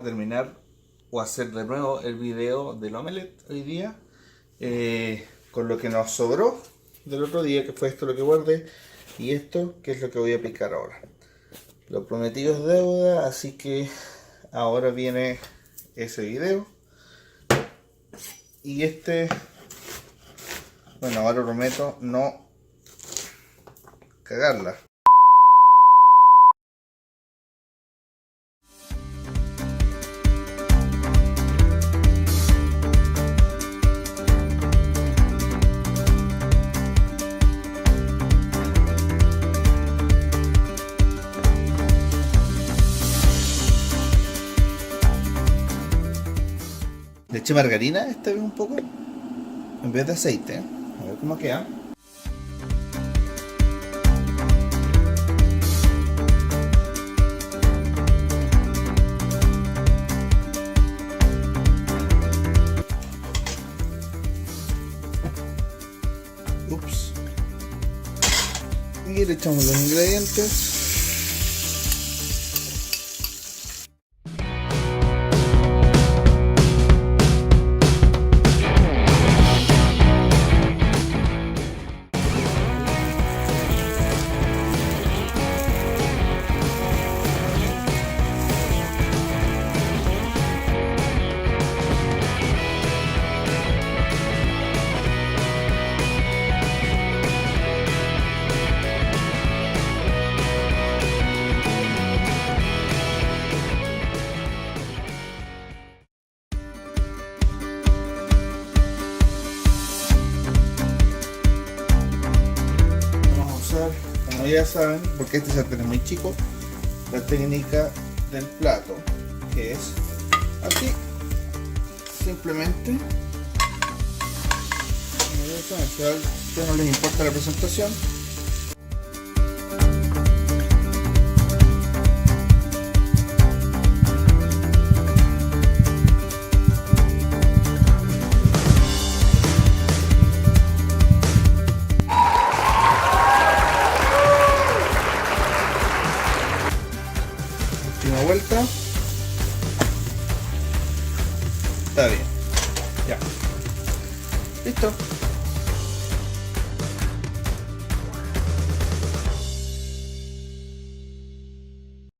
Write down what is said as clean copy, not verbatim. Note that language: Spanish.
a terminar o hacer de nuevo el video del omelette hoy día, con lo que nos sobró del otro día, que fue esto lo que guardé, y esto que es lo que voy a picar ahora. Lo prometido es deuda, así que ahora viene ese video. Y bueno, ahora prometo no cagarla. Le eché margarina esta vez un poco, en vez de aceite. A ver cómo queda. Ups. Y le echamos los ingredientes. Como ya saben, porque este sartén es muy chico, la técnica del plato, que es así, simplemente. Si a ustedes no les importa la presentación, última vuelta. Está bien. Ya. Listo.